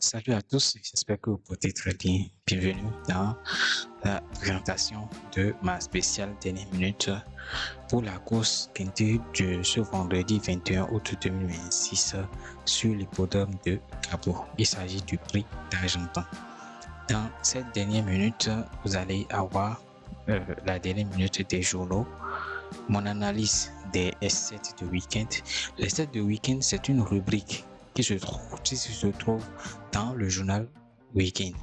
Salut à tous, j'espère que vous portez très bien. Bienvenue dans la présentation de ma spéciale dernière minute pour la course Quintet de ce vendredi 21 août 2026 sur l'hippodrome de Cabo. Il s'agit du prix d'Argentan. Dans cette dernière minute, vous allez avoir la dernière minute des journaux, mon analyse des S7 de week-end. Les 7 de week-end, c'est une rubrique qui se trouve dans le journal Weekend.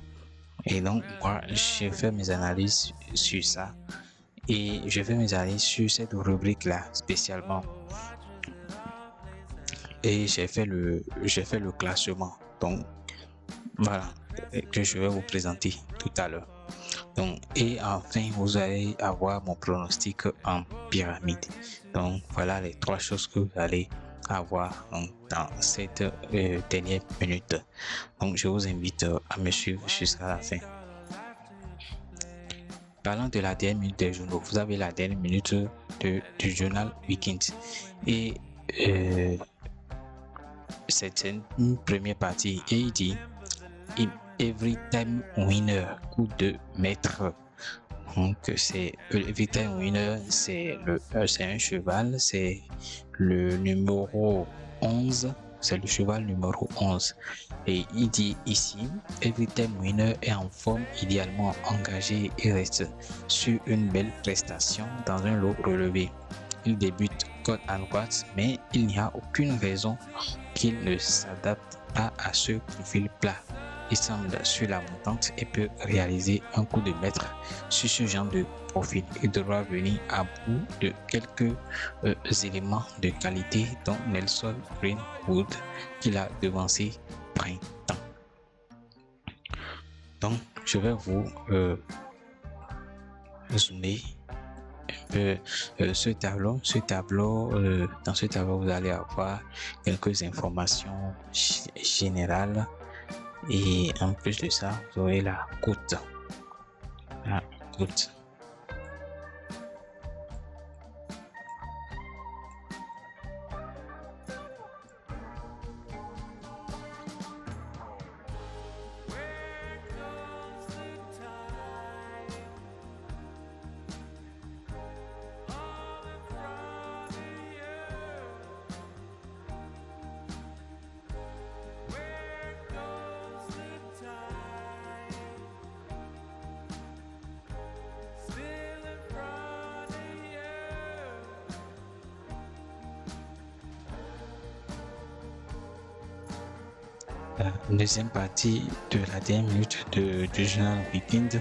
Et donc, moi, j'ai fait mes analyses sur ça. Et je fais mes analyses sur cette rubrique-là spécialement. Et j'ai fait le classement. Donc, voilà, que je vais vous présenter tout à l'heure. Donc, et enfin, vous allez avoir mon pronostic en pyramide. Donc, voilà les trois choses que vous allez avoir dans cette dernière minute. Donc, je vous invite à me suivre jusqu'à la fin. Parlant de la dernière minute des journaux, vous avez la dernière minute du journal Weekend. Et c'est une première partie. Et il dit Every Time Winner, coup de maître. Donc, c'est Every Time Winner, c'est un cheval, c'est le numéro 11, c'est le cheval numéro 11. Et il dit ici, Every Time Winner est en forme, idéalement engagé et reste sur une belle prestation dans un lot relevé. Il débute côte à droite, mais il n'y a aucune raison qu'il ne s'adapte pas à ce profil plat. Il semble sur la montante et peut réaliser un coup de maître sur ce genre de profil. Il devra venir à bout de quelques éléments de qualité dont Nelson Greenwood qu'il a devancé printemps. Donc, je vais vous zoomer un peu ce tableau. Dans ce tableau, vous allez avoir quelques informations générales. Et en plus de ça, vous aurez la cote. La cote. La deuxième partie de la dernière minute du journal Weekend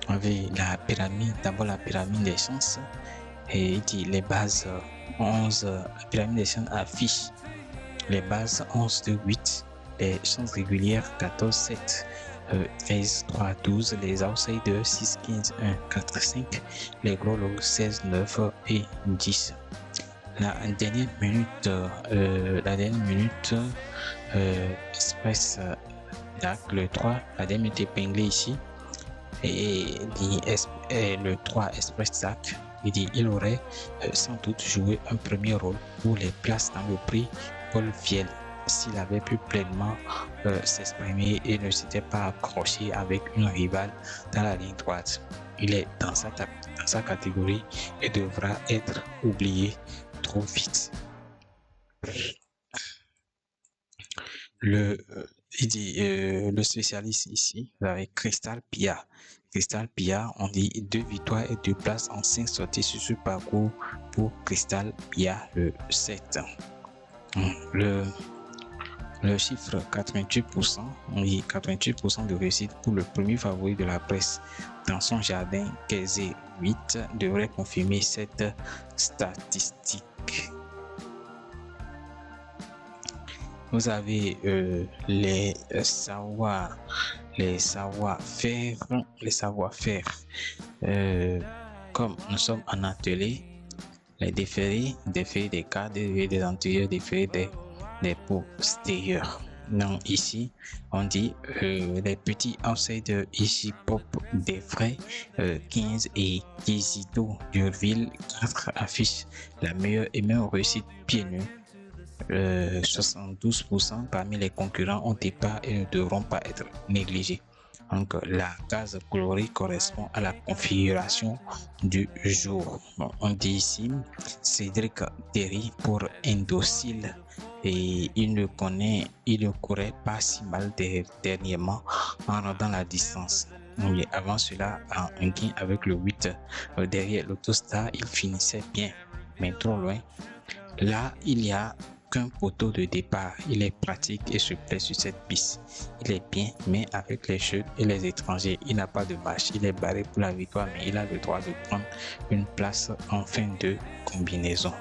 avec la pyramide, d'abord la pyramide des chances, et il dit les bases 11, la pyramide des chances affiche les bases 11, 2, 8, les chances régulières 14, 7, 13, 3, 12, les outsiders 6, 15, 1, 4, 5, les gros logs 16, 9 et 10. La dernière minute, Express le 3, la dernière minute épinglée ici, et le 3 Express Zach, il dit il aurait sans doute joué un premier rôle pour les places dans le prix Paul Viel s'il avait pu pleinement s'exprimer et ne s'était pas accroché avec une rivale dans la ligne droite. Il est dans sa catégorie et devra être oublié trop vite. Le spécialiste ici, avec Crystal Pia. Crystal Pia, on dit 2 victoires et 2 places en 5 sorties sur ce parcours pour Crystal Pia, le 7. Le chiffre 88%, on dit 88% de réussite pour le premier favori de la presse dans son jardin, Kézé 8, devrait confirmer cette statistique. Vous avez les savoir-faire. Comme nous sommes en atelier, les déférés des cadres et des antérieurs, déférés des postérieurs. Donc ici, on dit les petits outsiders ici Pop des frais 15 et Kizito d'Urville 4 affichent la meilleure et même réussite pieds nus. 72% parmi les concurrents ont été pas et ne devront pas être négligés. Donc, la case colorée correspond à la configuration du jour. Bon, on dit ici Cédric Terry pour indocile et il ne courait pas si mal dernièrement en rendant la distance. Oui, avant cela, en gain avec le 8 derrière l'Autostar, il finissait bien, mais trop loin. Là, il y a qu'un poteau de départ. Il est pratique et se plaît sur cette piste. Il est bien, mais avec les jeunes et les étrangers, il n'a pas de marche. Il est barré pour la victoire, mais il a le droit de prendre une place en fin de combinaison.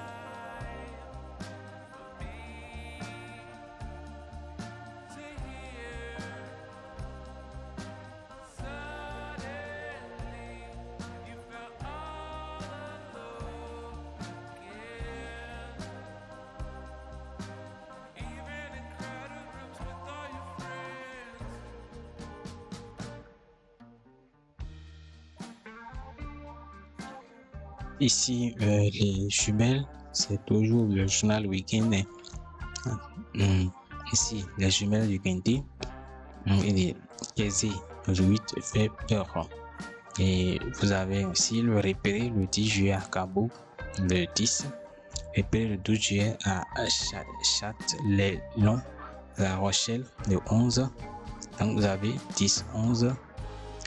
Ici, les jumelles, c'est toujours le journal week-end. Ici, les jumelles du Quintet. Il est Kézé, le 8 fait peur. Et vous avez aussi le repéré le 10 juillet à Cabo, le 10. Repéré le 12 juillet à Châtellon, La Rochelle, le 11. Donc vous avez 10, 11.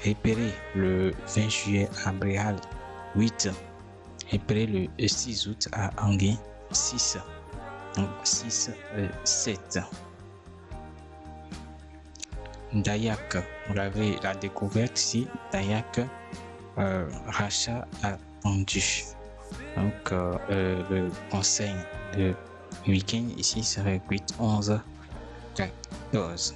Repéré le 20 juillet à Bréal, 8. Repéré le 6 août à Anguin, 6. Donc 6, 7. Dayak, vous avez la découverte ici. Dayak, rachat attendu. Donc le conseil de week-end ici serait 8, 11, 14.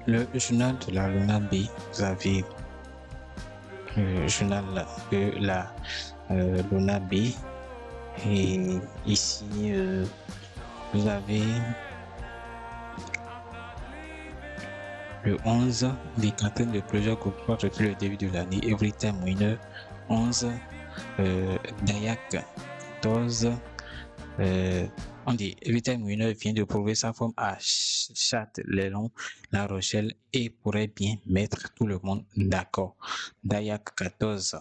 Le journal de la Luna B, vous avez le journal de la Luna B et ici vous avez le 11 des quintaines de plusieurs groupes depuis le début de l'année. Everytime Winner 11, Dayak 14. On dit Everytime Winner vient de prouver sa forme à Châtellon, La Rochelle et pourrait bien mettre tout le monde d'accord. Dayak 14,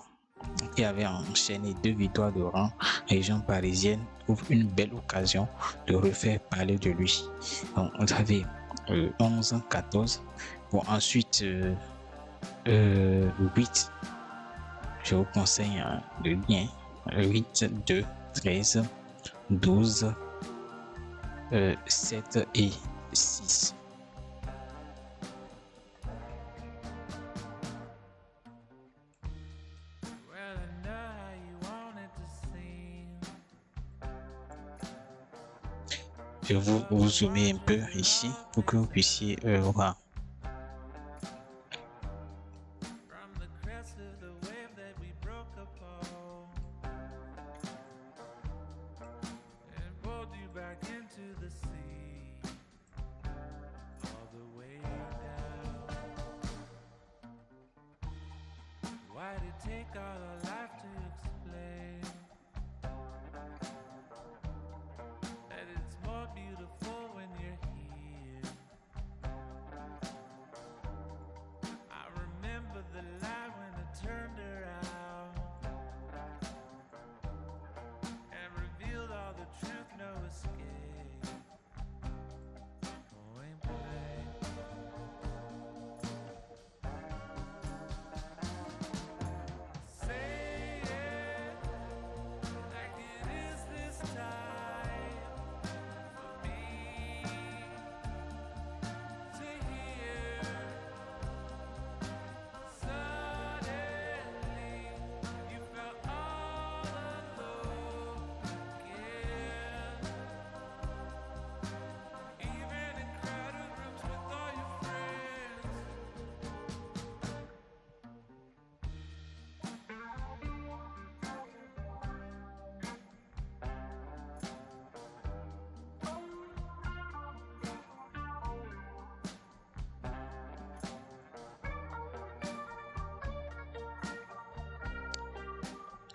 qui avait enchaîné 2 victoires de rang, région parisienne, trouve une belle occasion de refaire parler de lui. Donc, vous avez 11, 14. Bon, ensuite, 8, je vous conseille le lien. 8, 2, 13, 12, 7 et 6. Je vais vous zoomer un peu ici pour que vous puissiez voir.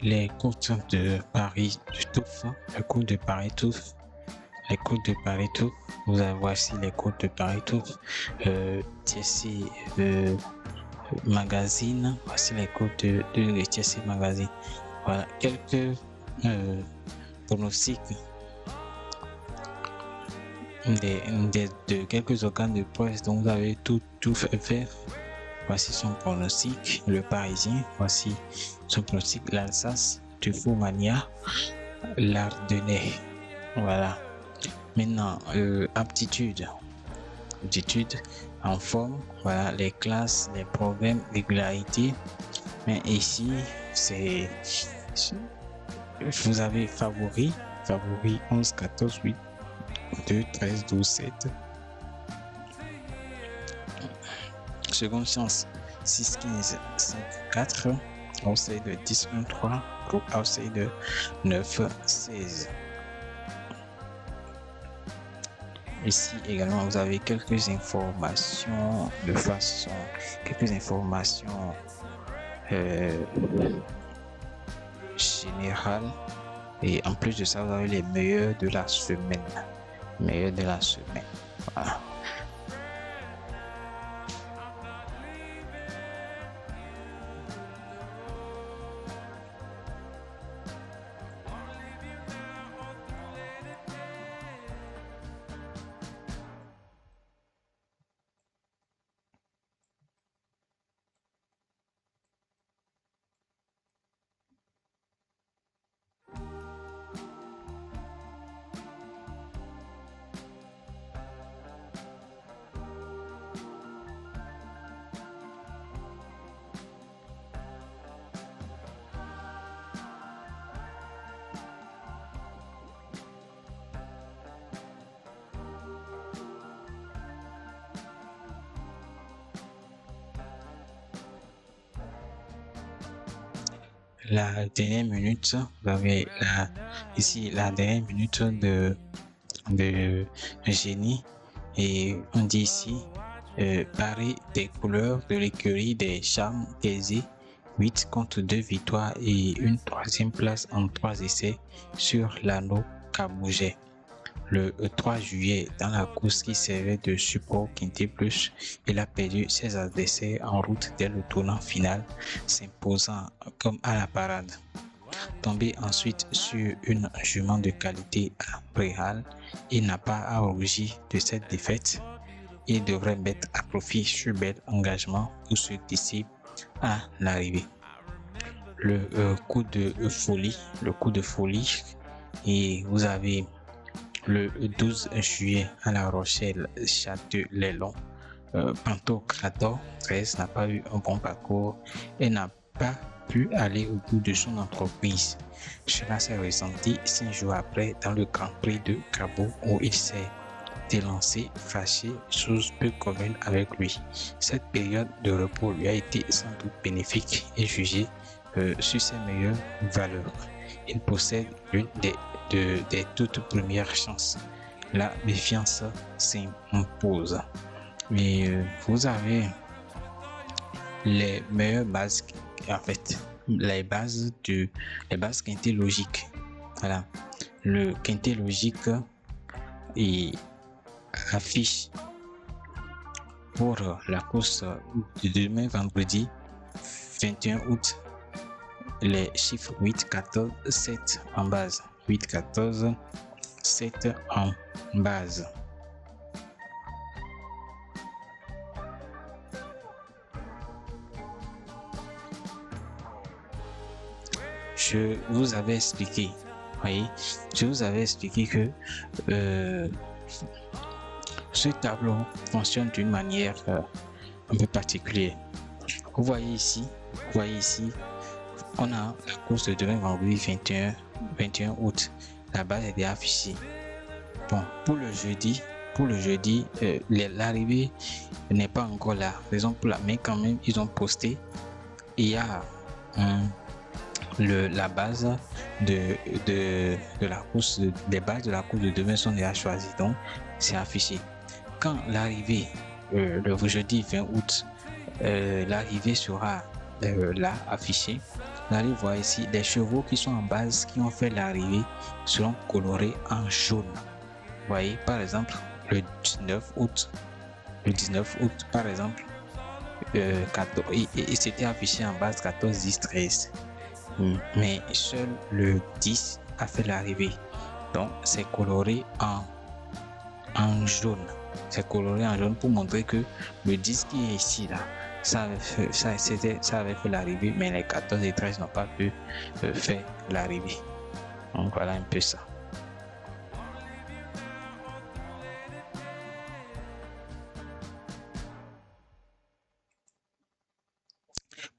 les côtes de Paris-Touf, les côtes de Paris-Touf, les côtes de Paris-Touf. Vous avez voici les côtes de Paris-Touf, Thiessé Magazine. Voici les côtes de Thiessé Magazine. Voilà quelques pronostics de quelques organes de presse dont vous avez tout fait faire. Voici son pronostic, le Parisien. Voici son pronostic, l'Alsace, Tufomania, l'Ardennais. Voilà. Maintenant, aptitude en forme. Voilà les classes, les problèmes, régularité. Mais ici, c'est vous avez favori 11, 14, 8, 2, 13, 12, 7. Seconde chance 6, 15, 5, 4. Outside de 10, 1, 3. Groupe outside de 9, 16. Ici également, vous avez quelques informations de façon, quelques informations générales. Et en plus de ça, vous avez les meilleurs de la semaine. Voilà. La dernière minute, vous avez ici la dernière minute de génie, et on dit ici Paris des couleurs de l'écurie des charmes aisés, 8 contre 2 victoires et une troisième place en 3 essais sur l'anneau Cabouget. Le 3 juillet, dans la course qui servait de support Quintet Plus, il a perdu ses adversaires en route dès le tournant final, s'imposant comme à la parade. Tombé ensuite sur une jument de qualité à Bréal, il n'a pas à rougir de cette défaite. Il devrait mettre à profit ce bel engagement pour se glisser à l'arrivée. Le coup de folie, et vous avez le 12 juillet à La Rochelle, Châtelet-Long, Pantocrator 13 n'a pas eu un bon parcours et n'a pas pu aller au bout de son entreprise. Cela s'est ressenti 5 jours après dans le Grand Prix de Cabo où il s'est élancé, fâché, chose peu commune avec lui. Cette période de repos lui a été sans doute bénéfique et jugée sur ses meilleures valeurs. Il possède l'une des toutes premières chances. La méfiance s'impose. Et vous avez les meilleures bases, en fait, les bases quintet logiques. Voilà. Le quintet logique il affiche pour la course de demain vendredi 21 août les chiffres 8, 14, 7 en base. 8, 14, 7 en base. Je vous avais expliqué, voyez, je vous avais expliqué que ce tableau fonctionne d'une manière un peu particulière. Vous voyez ici, on a la course de demain vendredi 21 août. La base est déjà affichée. Bon, pour le jeudi, l'arrivée n'est pas encore là. Raison pour la, mais quand même, ils ont posté. Il y a la base de la course, les bases de la course de demain sont déjà choisies. Donc, c'est affiché. Quand l'arrivée, le jeudi 20 août, l'arrivée sera là affiché, vous allez voir ici les chevaux qui sont en base, qui ont fait l'arrivée, seront colorés en jaune. Vous voyez, par exemple, le 19 août, par exemple, 14, et c'était affiché en base 14, 10, 13. Mais seul le 10 a fait l'arrivée. Donc, c'est coloré en jaune. C'est coloré en jaune pour montrer que le 10 qui est ici, là, ça avait fait l'arrivée, mais les 14 et 13 n'ont pas pu faire l'arrivée. Donc, voilà un peu ça.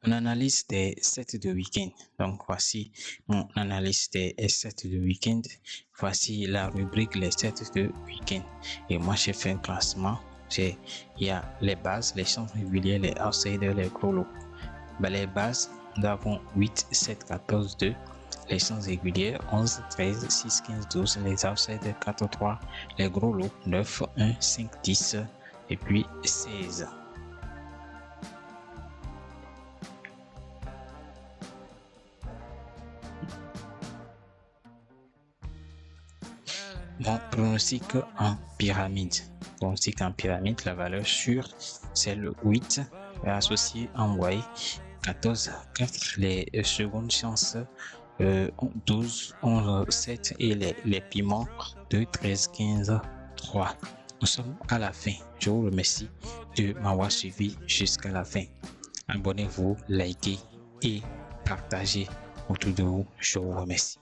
Mon analyse des sets de week-end. Donc, voici mon analyse des sets de week-end. Voici la rubrique les sets de week-end. Et moi, j'ai fait un classement. Il y a les bases, les chances régulières, les outsiders, les gros lots. Les bases, nous avons 8, 7, 14, 2. Les chances régulières, 11, 13, 6, 15, 12. Les outsiders, 4, 3. Les gros lots, 9, 1, 5, 10. Et puis 16. Mon pronostic en pyramide. Pronostic en pyramide, la valeur sûre, c'est le 8, associé en Y, 14, 4, les secondes chances, 12, 11, 7 et les piments, 2, 13, 15, 3. Nous sommes à la fin. Je vous remercie de m'avoir suivi jusqu'à la fin. Abonnez-vous, likez et partagez autour de vous. Je vous remercie.